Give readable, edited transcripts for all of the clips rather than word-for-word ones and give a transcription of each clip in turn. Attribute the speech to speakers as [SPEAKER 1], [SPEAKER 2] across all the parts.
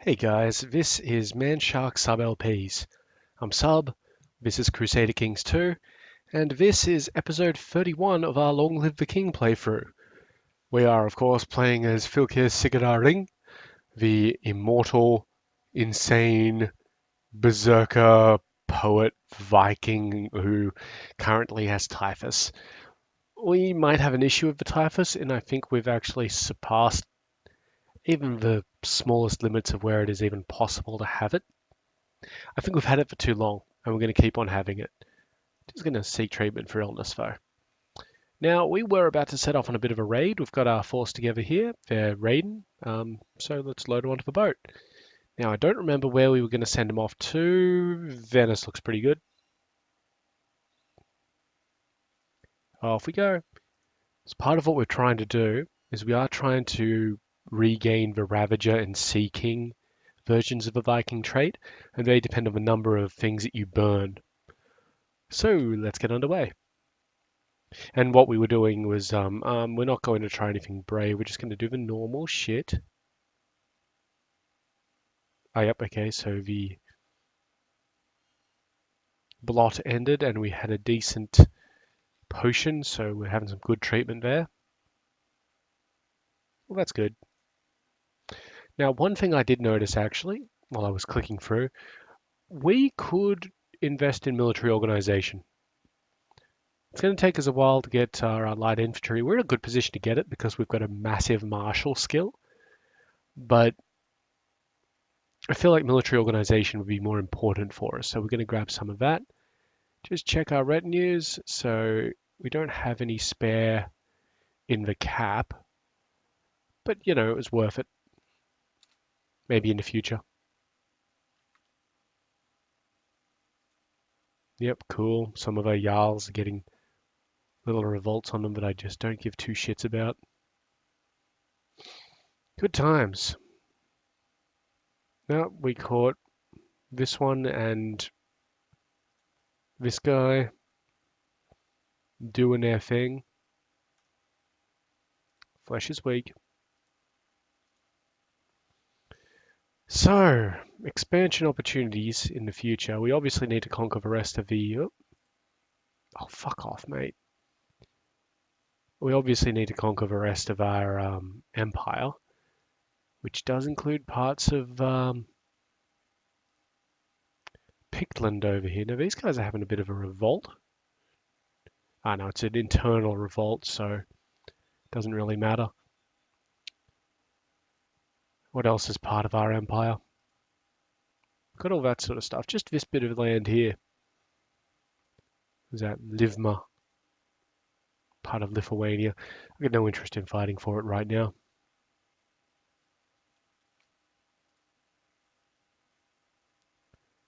[SPEAKER 1] Hey guys, this is Manshark Sub LPs. I'm Sub, this is Crusader Kings II, and this is episode 31 of our Long Live the King playthrough. We are, of course, playing as Filkir Sigurdaring, the immortal, insane, berserker poet Viking who currently has Typhus. We might have an issue with the Typhus, and I think we've actually surpassed even the smallest limits of where it is even possible to have it. I think we've had it for too long, and we're going to keep on having it. Just going to seek treatment for illness, though. Now, we were about to set off on a bit of a raid. We've got our force together here. They're raiding, so let's load them onto the boat. Now, I don't remember where we were going to send them off to. Venice looks pretty good. Off we go. So part of what we're trying to do is we are trying to regain the Ravager and Sea King versions of the Viking trait, and they depend on the number of things that you burn. So let's get underway. And what we were doing was, we're not going to try anything brave. We're just going to do the normal shit. Oh, yep, okay, so the blot ended and we had a decent potion, so we're having some good treatment there. Well, that's good. Now, one thing I did notice actually, while I was clicking through, we could invest in military organization. It's going to take us a while to get our light infantry. We're in a good position to get it because we've got a massive martial skill, but I feel like military organization would be more important for us. So we're going to grab some of that. Just check our retinues. So we don't have any spare in the cap, but you know, it was worth it. Maybe in the future. Yep, cool. Some of our Jarls are getting little revolts on them that I just don't give two shits about. Good times. Now we caught this one and this guy doing their thing. Flesh is weak. So, expansion opportunities in the future. We obviously need to conquer the rest of the... Oh, fuck off, mate. We obviously need to conquer the rest of our empire, which does include parts of Pictland over here. Now, these guys are having a bit of a revolt. I know it's an internal revolt, so it doesn't really matter. What else is part of our empire? Got all that sort of stuff. Just this bit of land here. Is that Livma, part of Lithuania? I've got no interest in fighting for it right now.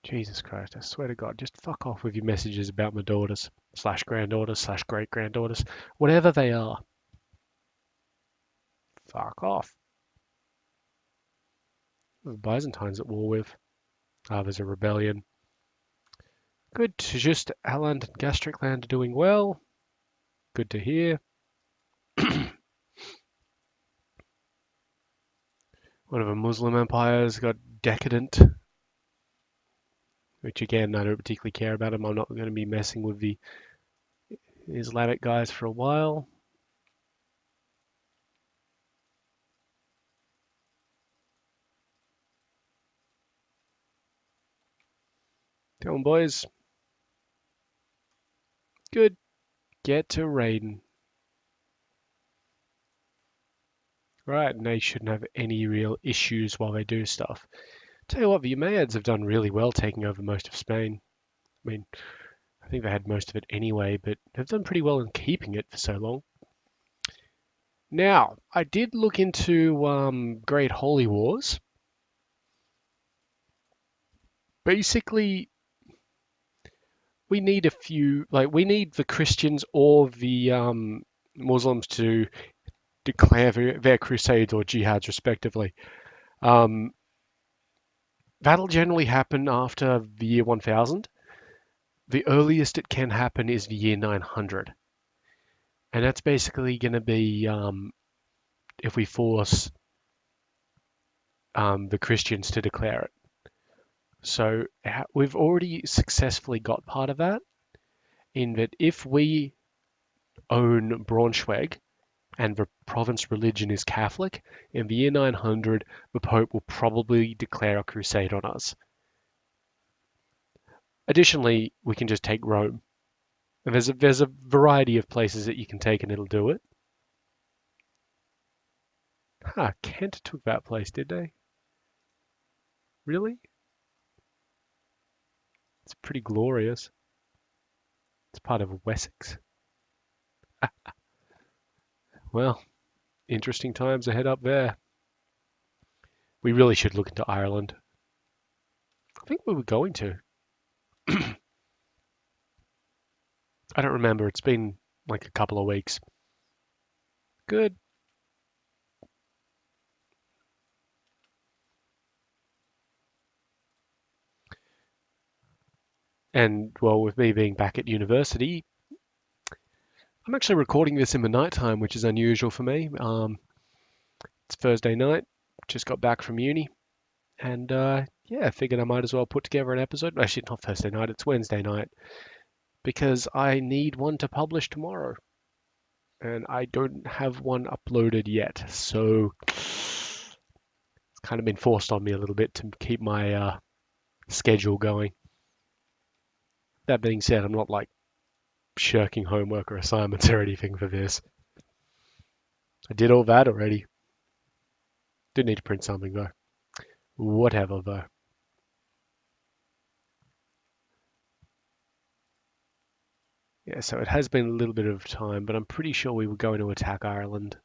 [SPEAKER 1] Jesus Christ, I swear to God, just fuck off with your messages about my daughters, slash granddaughters, slash great granddaughters, whatever they are. Fuck off. The Byzantines at war with. There's a rebellion. Good. Just Aland and Gastricland are doing well. Good to hear. One of the Muslim empires got decadent, which again, I don't particularly care about them. I'm not going to be messing with the Islamic guys for a while. Come on, boys. Good. Get to raiding. Right, and they shouldn't have any real issues while they do stuff. Tell you what, the Umayyads have done really well taking over most of Spain. I mean, I think they had most of it anyway, but they've done pretty well in keeping it for so long. Now, I did look into Great Holy Wars. Basically, we need a few, like, we need the Christians or the Muslims to declare their crusades or jihads, respectively. Um, that'll generally happen after the year 1000. The earliest it can happen is the year 900. And that's basically going to be if we force the Christians to declare it. So we've already successfully got part of that, in that if we own Braunschweig and the province religion is Catholic, in the year 900, the Pope will probably declare a crusade on us. Additionally, we can just take Rome. And there's a variety of places that you can take and it'll do it. Kent took that place, did they? Really? It's pretty glorious. It's part of Wessex. Well, interesting times ahead up there. We really should look into Ireland. I think we were going to. I don't remember. It's been like a couple of weeks. Good. And well, with me being back at university, I'm actually recording this in the night time, which is unusual for me. It's Thursday night. Just got back from uni. And yeah, I figured I might as well put together an episode. Actually, not Thursday night, it's Wednesday night. Because I need one to publish tomorrow. And I don't have one uploaded yet. So it's kind of been forced on me a little bit to keep my schedule going. That being said, I'm not like shirking homework or assignments or anything for this. I did all that already. Didn't need to print something though. Whatever though. Yeah, so it has been a little bit of time, but I'm pretty sure we were going to attack Ireland.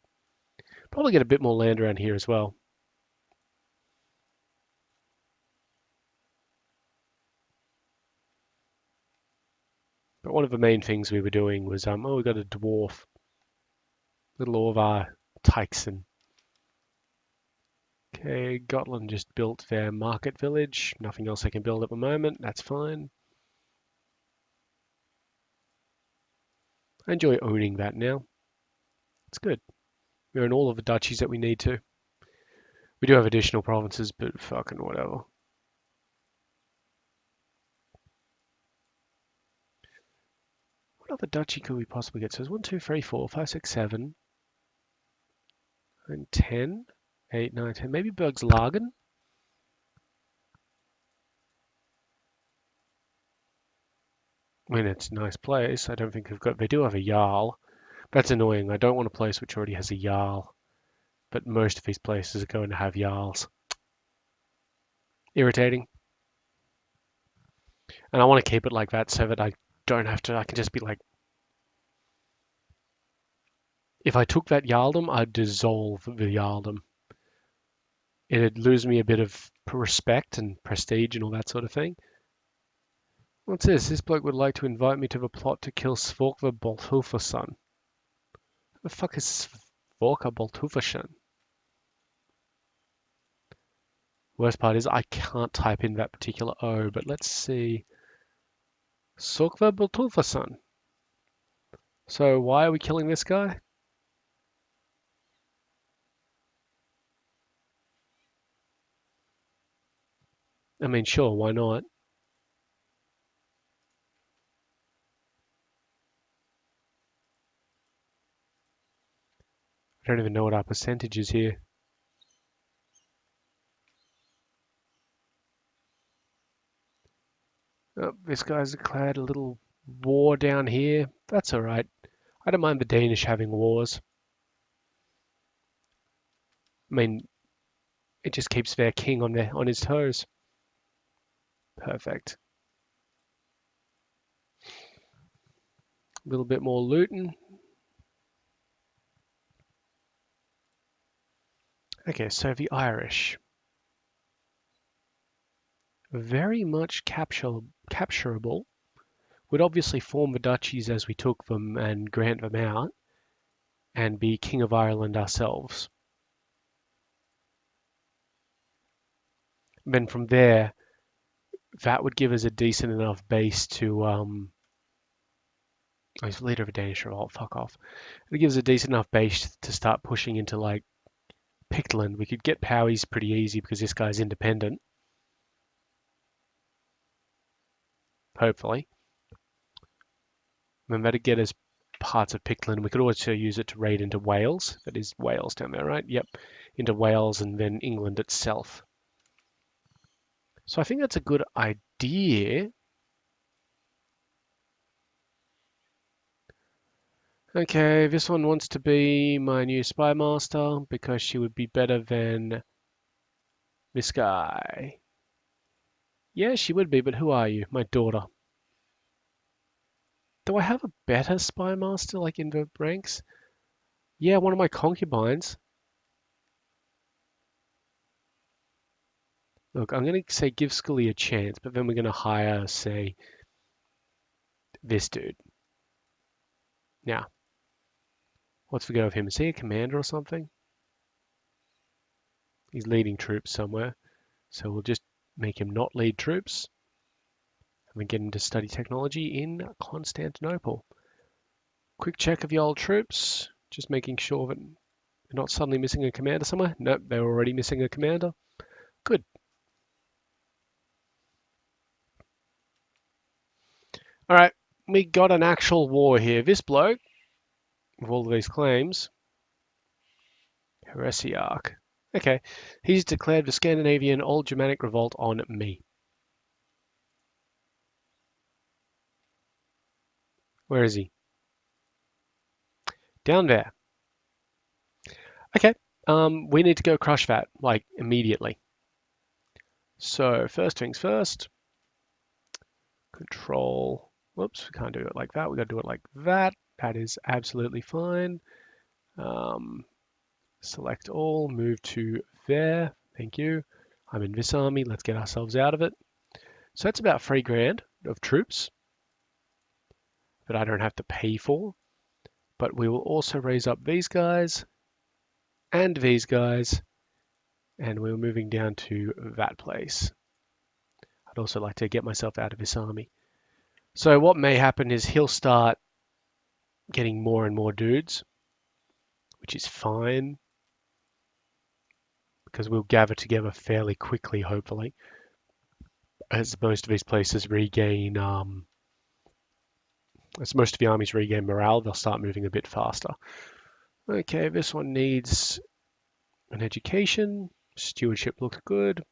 [SPEAKER 1] Probably get a bit more land around here as well. But one of the main things we were doing was, we got a dwarf, little Orvar Tyson. Okay, Gotland just built their market village. Nothing else they can build at the moment. That's fine. I enjoy owning that now. It's good. We're in all of the duchies that we need to. We do have additional provinces, but fucking whatever. What other duchy could we possibly get? So there's 1, 2, 3, 4, 5, 6, 7, and 10. 8, 9, 10. Maybe Bergslagen? I mean, it's a nice place. I don't think they've got... They do have a Jarl. That's annoying. I don't want a place which already has a Jarl. But most of these places are going to have Jarls. Irritating. And I want to keep it like that so that I don't have to... I can just be like... If I took that Jarldom, I'd dissolve the Jarldom. It'd lose me a bit of respect and prestige and all that sort of thing. What's this? This bloke would like to invite me to the plot to kill Svorkva Bolthufason. Who the fuck is Svorka Bolthufason? Worst part is I can't type in that particular O, but let's see. Svorkva Bolthufason. So why are we killing this guy? I mean, sure, why not? I don't even know what our percentage is here. Oh, this guy's declared a little war down here. That's all right. I don't mind the Danish having wars. I mean, it just keeps their king on his toes. Perfect. A little bit more looting. Okay, so the Irish. Very much capturable. Would obviously form the duchies as we took them and grant them out, and be King of Ireland ourselves. And then from there, that would give us a decent enough base to he's leader of a Danish revolt, fuck off. It gives a decent enough base to start pushing into like Pictland. We could get Powies pretty easy because this guy's independent, hopefully. Remember to get us parts of Pictland. We could also use it to raid into Wales. That is Wales down there, right? Yep. Into Wales and then England itself. So I think that's a good idea. Okay, this one wants to be my new spy master because she would be better than this guy. Yeah, she would be, but who are you? My daughter. Do I have a better spy master like in the ranks? Yeah, one of my concubines. Look, I'm going to say give Scully a chance, but then we're going to hire, say, this dude. Now, what's the go of him? Is he a commander or something? He's leading troops somewhere. So we'll just make him not lead troops. And then get him to study technology in Constantinople. Quick check of the old troops. Just making sure that they're not suddenly missing a commander somewhere. Nope, they're already missing a commander. Good. All right, we got an actual war here. This bloke, with all of these claims, heresiarch. Okay, he's declared the Scandinavian Old Germanic revolt on me. Where is he? Down there. Okay, we need to go crush that, like, immediately. So first things first, control. Whoops, we can't do it like that. We got to do it like that. That is absolutely fine. Select all, move to there. Thank you. I'm in this army. Let's get ourselves out of it. So that's about 3 grand of troops that I don't have to pay for. But we will also raise up these guys and these guys. And we're moving down to that place. I'd also like to get myself out of this army. So what may happen is he'll start getting more and more dudes, which is fine because we'll gather together fairly quickly, hopefully, as most of these places regain, as most of the armies regain morale, they'll start moving a bit faster. Okay, this one needs an education. Stewardship looks good.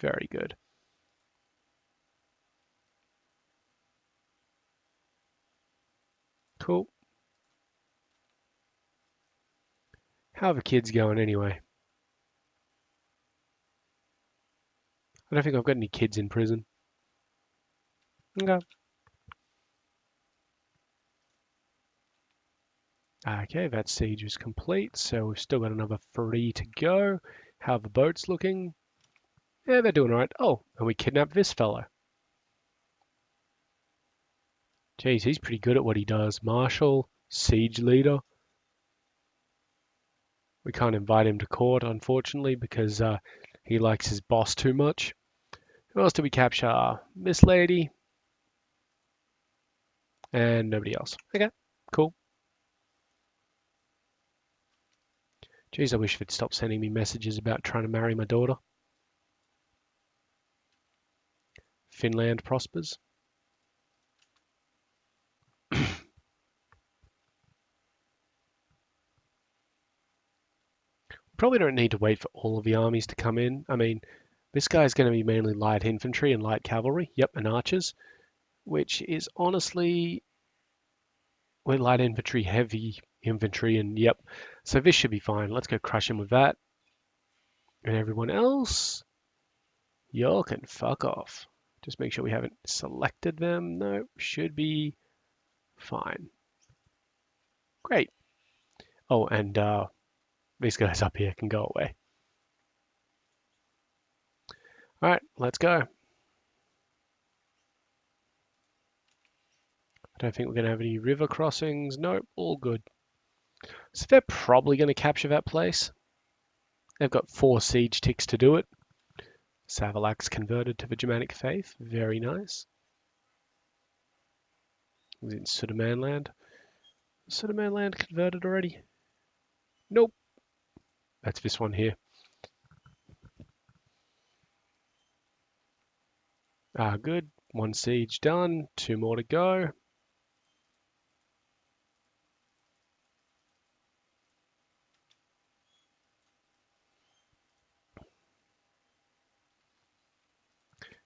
[SPEAKER 1] Very good. Cool. How are the kids going anyway? I don't think I've got any kids in prison. Okay. Okay, that siege is complete, so we've still got another 3 to go. How are the boats looking? Yeah, they're doing all right. Oh, and we kidnapped this fellow. Geez, he's pretty good at what he does. Marshal, siege leader. We can't invite him to court, unfortunately, because he likes his boss too much. Who else did we capture? This lady. And nobody else. Okay, cool. Geez, I wish they'd stop sending me messages about trying to marry my daughter. Finland prospers. Probably don't need to wait for all of the armies to come in. I mean, this guy's going to be mainly light infantry and light cavalry. Yep, and archers, which is honestly, we're light infantry, heavy infantry, and yep. So this should be fine. Let's go crush him with that. And everyone else, y'all can fuck off. Just make sure we haven't selected them. No, should be fine. Great. Oh, and these guys up here can go away. All right, let's go. I don't think we're going to have any river crossings. Nope, all good. So they're probably going to capture that place. They've got 4 siege ticks to do it. Savalak's converted to the Germanic faith. Very nice. He's in Sudermanland. Sudermanland converted already? Nope. that's this one here. Good. One siege done. Two more to go.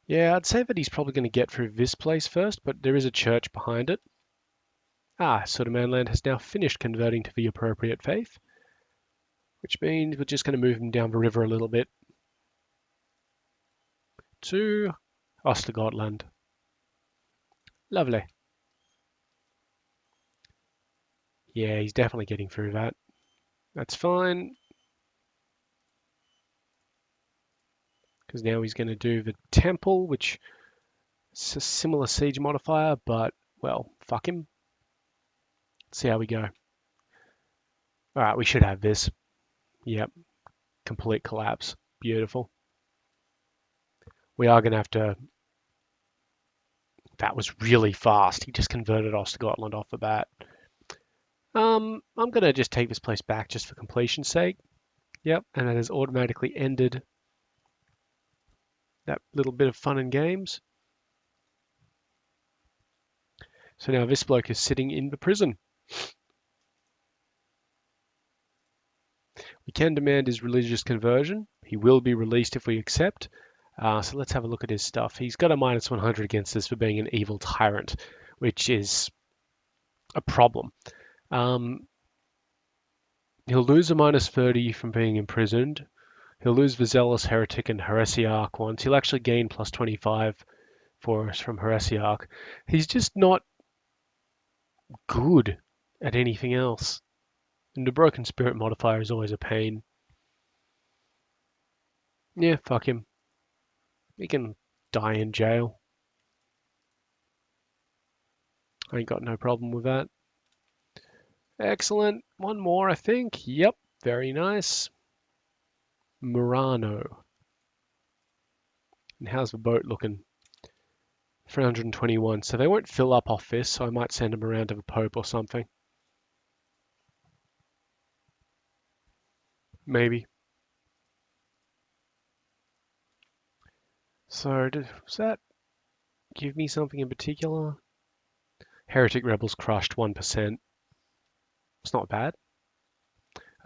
[SPEAKER 1] Yeah, I'd say that he's probably going to get through this place first, but there is a church behind it. Sudermanland has now finished converting to the appropriate faith, which means we're just going to move him down the river a little bit to Ostergotland. Lovely. Yeah, he's definitely getting through that. That's fine, because now he's going to do the temple, which is a similar siege modifier, but, well, fuck him. Let's see how we go. All right, we should have this. Yep, complete collapse. Beautiful. We are going to have to... That was really fast. He just converted Ostergotland off the bat. I'm going to just take this place back just for completion's sake. Yep, and it has automatically ended that little bit of fun and games. So now this bloke is sitting in the prison. We can demand his religious conversion. He will be released if we accept. So let's have a look at his stuff. He's got a minus 100 against us for being an evil tyrant, which is a problem. He'll lose a minus 30 from being imprisoned. He'll lose the zealous heretic and heresiarch ones. He'll actually gain plus 25 for us from heresiarch. He's just not good at anything else. And the broken spirit modifier is always a pain. Yeah, fuck him. He can die in jail. I ain't got no problem with that. Excellent. One more, I think. Yep, very nice. Murano. And how's the boat looking? 321. So they won't fill up off this, so I might send them around to the Pope or something. Maybe. So does that give me something in particular? Heretic Rebels crushed 1%. It's not bad.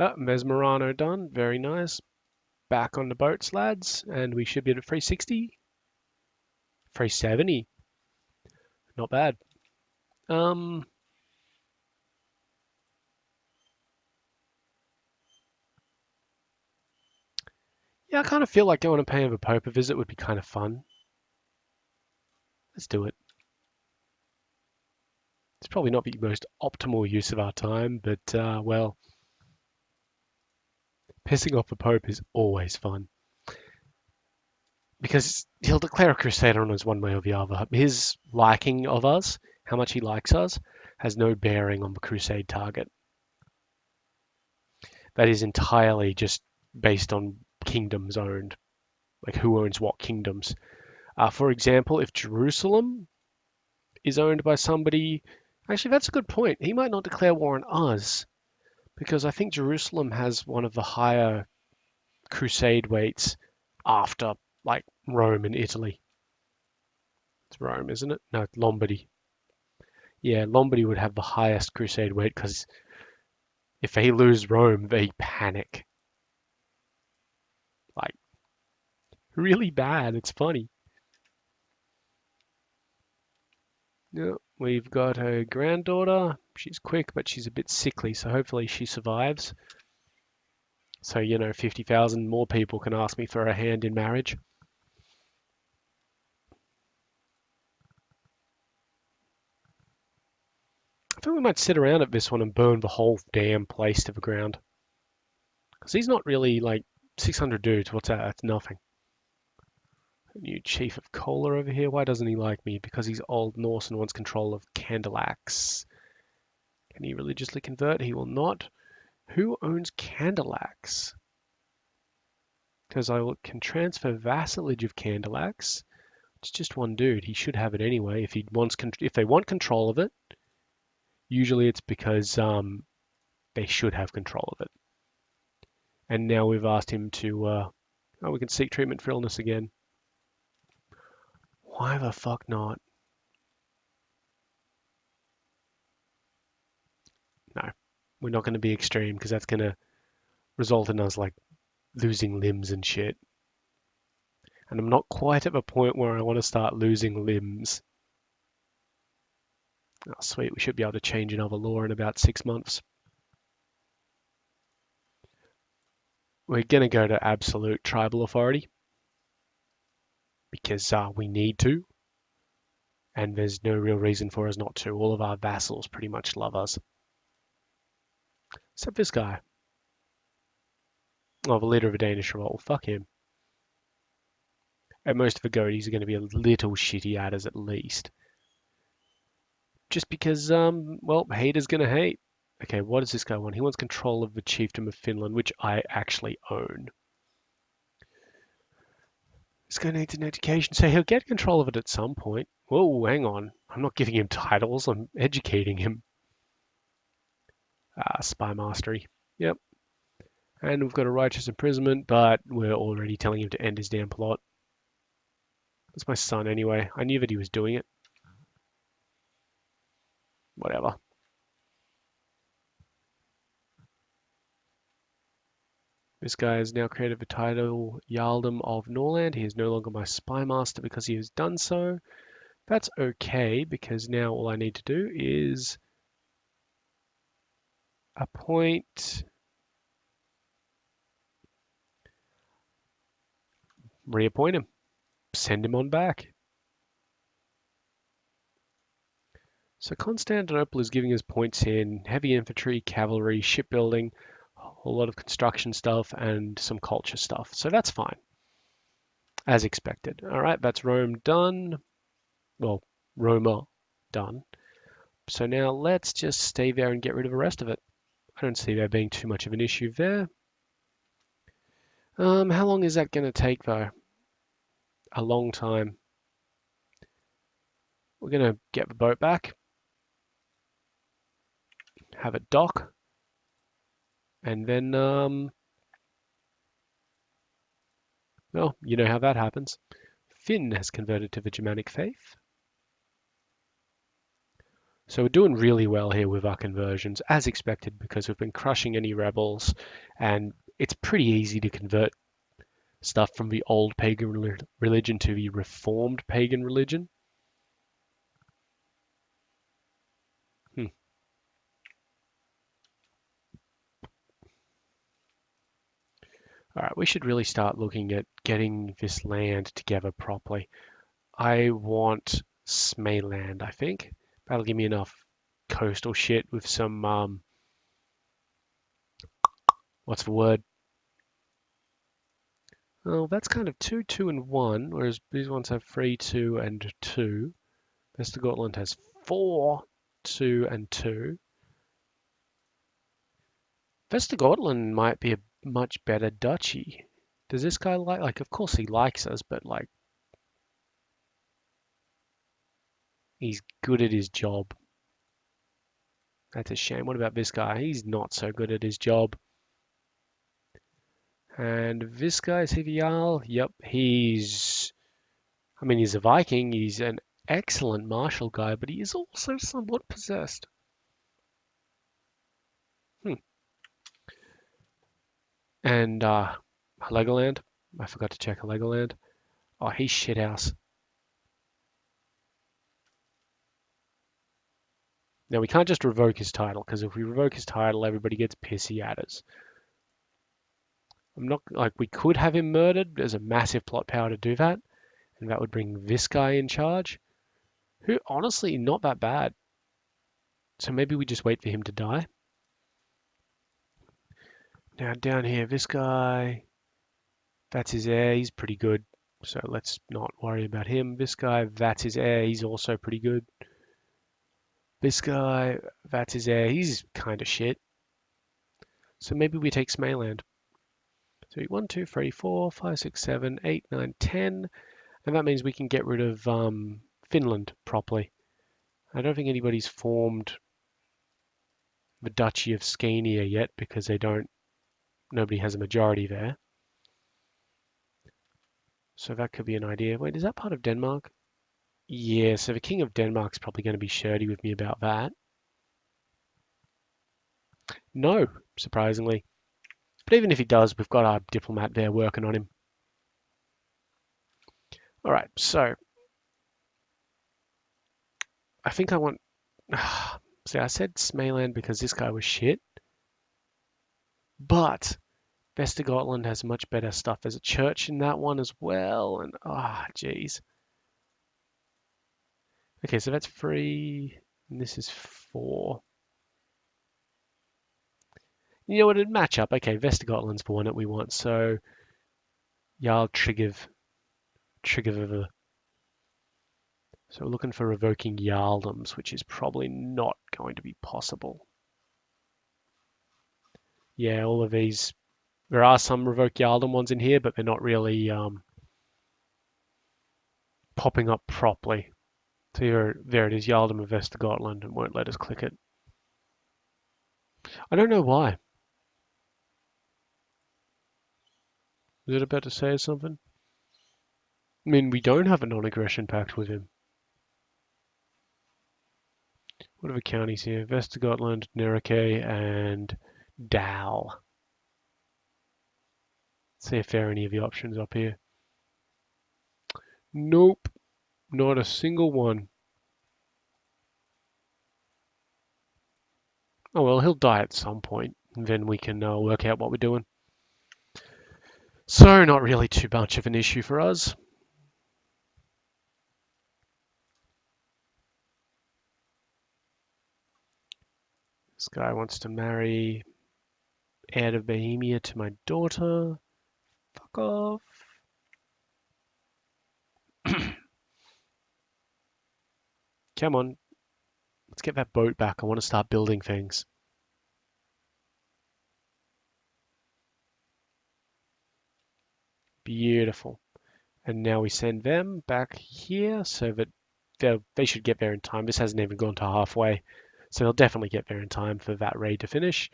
[SPEAKER 1] Mesmerano done. Very nice. Back on the boats, lads. And we should be at 360. 370. Not bad. Yeah, I kind of feel like going and paying the Pope a visit would be kind of fun. Let's do it. It's probably not the most optimal use of our time, but, well, pissing off the Pope is always fun. Because he'll declare a crusade on us one way or the other. His liking of us, how much he likes us, has no bearing on the crusade target. That is entirely just based on kingdoms owned, like who owns what kingdoms. For example, if Jerusalem is owned by somebody, actually that's a good point. He might not declare war on us, because I think Jerusalem has one of the higher crusade weights after like Rome and Italy. It's Rome, isn't it? No, it's Lombardy. Yeah, Lombardy would have the highest crusade weight because if they lose Rome, they panic. Like, really bad. It's funny. Yeah, we've got a granddaughter. She's quick, but she's a bit sickly, so hopefully she survives. So, 50,000 more people can ask me for a hand in marriage. I think we might sit around at this one and burn the whole damn place to the ground. Because he's not really like 600 dudes. What's that? That's nothing. New chief of Kola over here. Why doesn't he like me? Because he's Old Norse and wants control of Candleaxe. Can he religiously convert? He will not. Who owns Candleaxe? Because can transfer vassalage of Candleaxe. It's just one dude. He should have it anyway. If they want control of it, usually it's because they should have control of it. And now we've asked him to, oh, we can seek treatment for illness again. Why the fuck not? No, we're not going to be extreme because that's going to result in us like losing limbs and shit. And I'm not quite at the point where I want to start losing limbs. Oh, sweet, we should be able to change another law in about 6 months. We're going to go to absolute tribal authority because we need to, and there's no real reason for us not to. All of our vassals pretty much love us. Except this guy. Oh, the leader of a Danish revolt. Well, fuck him. And most of the goatees are going to be a little shitty at us at least. Just because, well, hate is going to hate. Okay, what does this guy want? He wants control of the chiefdom of Finland, which I actually own. This guy needs an education, so he'll get control of it at some point. Whoa, hang on. I'm not giving him titles, I'm educating him. Spy mastery. Yep. And we've got a righteous imprisonment, but we're already telling him to end his damn plot. That's my son anyway. I knew that he was doing it. Whatever. This guy has now created the title Jarldom of Norland. He is no longer my spy master because he has done so. That's okay because now all I need to do is appoint, reappoint him, send him on back. So Constantinople is giving us points in heavy infantry, cavalry, shipbuilding, a whole lot of construction stuff, and some culture stuff. So that's fine, as expected. All right, that's Rome done. Well, Roma done. So now let's just stay there and get rid of the rest of it. I don't see there being too much of an issue there. How long is that going to take though? A long time. We're going to get the boat back, have it dock, and then, well, you know how that happens. Finn has converted to the Germanic faith. So we're doing really well here with our conversions, as expected, because we've been crushing any rebels, and it's pretty easy to convert stuff from the old pagan religion to the reformed pagan religion. Hmm. All right, we should really start looking at getting this land together properly. I want Smayland, I think. That'll give me enough coastal shit with some, what's the word? Oh, that's kind of 2, 2, and 1, whereas these ones have 3, 2, and 2. Vestergotland has 4, 2, and 2. Vestergotland might be a much better duchy. Does this guy like, of course he likes us, but like, he's good at his job. That's a shame. What about this guy? He's not so good at his job. And this guy, is he the Jarl? Yep, he's a Viking. He's an excellent martial guy, but he is also somewhat possessed. And Legoland. I forgot to check Legoland. Oh, he's shithouse. Now we can't just revoke his title, because if we revoke his title, everybody gets pissy at us. I'm not like we could have him murdered. There's a massive plot power to do that, and that would bring this guy in charge, who honestly not that bad. So maybe we just wait for him to die. Now down here, this guy, that's his heir. He's pretty good. So let's not worry about him. This guy, that's his heir. He's also pretty good. This guy, that's his heir. He's kind of shit. So maybe we take Smayland. So 1, 2, 3, 4, 5, 6, 7, 8, 9, 10. And that means we can get rid of Finland properly. I don't think anybody's formed the Duchy of Scania yet because they don't nobody has a majority there. So that could be an idea. Wait, is that part of Denmark? Yeah, so the King of Denmark's probably going to be shirty with me about that. No, surprisingly. But even if he does, we've got our diplomat there working on him. All right, so I think I want... See, I said Smaland because this guy was shit. But Vestergotland has much better stuff. There's a church in that one as well. And, jeez. Okay, so that's 3. And this is 4. You know what? It'd match up. Okay, Vestergotland's the one that we want. So, Jarl Trigiv. Trigiv. So we're looking for revoking Jarldoms, which is probably not going to be possible. Yeah, all of these. There are some revoke Jarldom ones in here, but they're not really popping up properly. So there it is, Jarldom of Vestergotland, and won't let us click it. I don't know why. Is it about to say something? I mean, we don't have a non-aggression pact with him. What are the counties here? Vestergotland, Nerike, and Dow. See if there are any of the options up here. Nope, not a single one. Oh well, he'll die at some point, and then we can work out what we're doing. So not really too much of an issue for us. This guy wants to marry heir of Bohemia to my daughter. Fuck off. Come on, let's get that boat back. I want to start building things. Beautiful. And now we send them back here so that they should get there in time. This hasn't even gone to halfway, so they'll definitely get there in time for that raid to finish.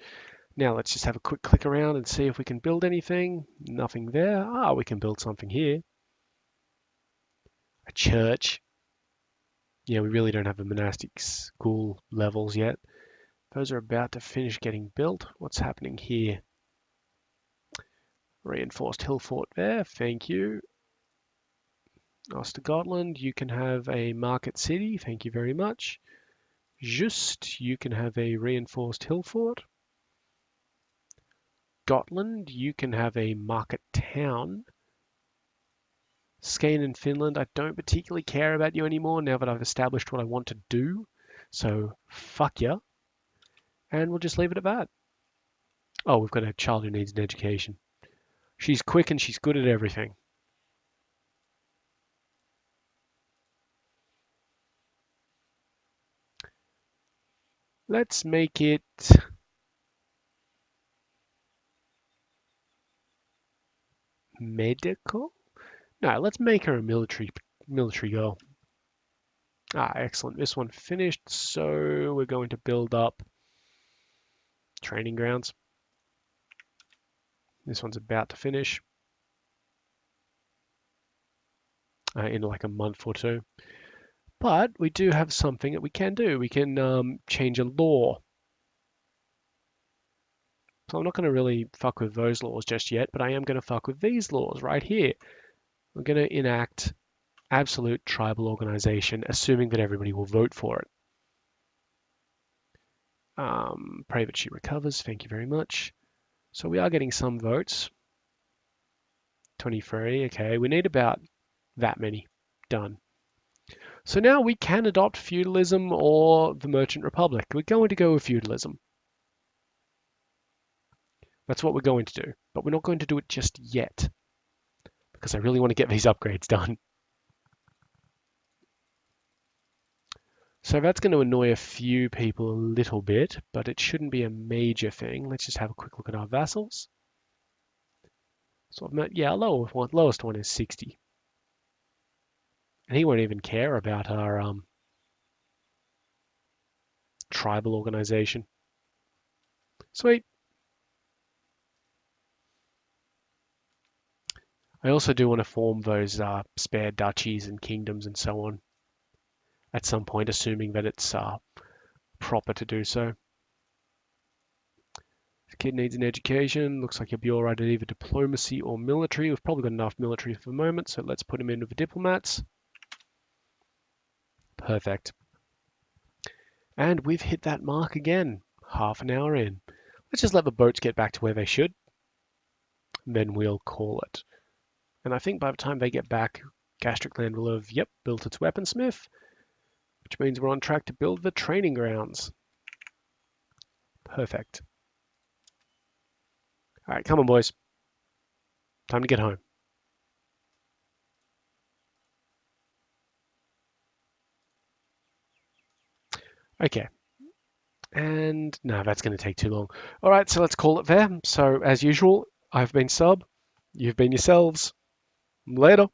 [SPEAKER 1] Now let's just have a quick click around and see if we can build anything. Nothing there. We can build something here. A church. Yeah, we really don't have the monastic school levels yet. Those are about to finish getting built. What's happening here? Reinforced hill fort there. Thank you. Ostergotland, you can have a market city. Thank you very much. Just, you can have a reinforced hill fort. Gotland, you can have a market town. Skane in Finland, I don't particularly care about you anymore now that I've established what I want to do. So, fuck ya. And we'll just leave it at that. Oh, we've got a child who needs an education. She's quick and she's good at everything. Let's make it medical. No, let's make her a military girl. Excellent. This one finished, so we're going to build up training grounds. This one's about to finish in like a month or two. But we do have something that we can do. We can change a law. So I'm not going to really fuck with those laws just yet, but I am going to fuck with these laws right here. I'm going to enact absolute tribal organization, assuming that everybody will vote for it. Pray that she recovers. Thank you very much. So we are getting some votes. 23. Okay, we need about that many. Done. So now we can adopt feudalism or the Merchant Republic. We're going to go with feudalism. That's what we're going to do. But we're not going to do it just yet, because I really want to get these upgrades done. So that's going to annoy a few people a little bit, but it shouldn't be a major thing. Let's just have a quick look at our vassals. So yeah, lowest one is 60. And he won't even care about our tribal organization. Sweet. I also do want to form those spare duchies and kingdoms and so on at some point, assuming that it's proper to do so. The kid needs an education. Looks like he'll be all right at either diplomacy or military. We've probably got enough military for the moment, so let's put him in with the diplomats. Perfect. And we've hit that mark again, half an hour in. Let's just let the boats get back to where they should, and then we'll call it. And I think by the time they get back, Gastric Land will have, yep, built its weaponsmith, which means we're on track to build the training grounds. Perfect. All right, come on, boys. Time to get home. Okay. And no, that's going to take too long. All right, so let's call it there. So as usual, I've been Sub. You've been yourselves. Later.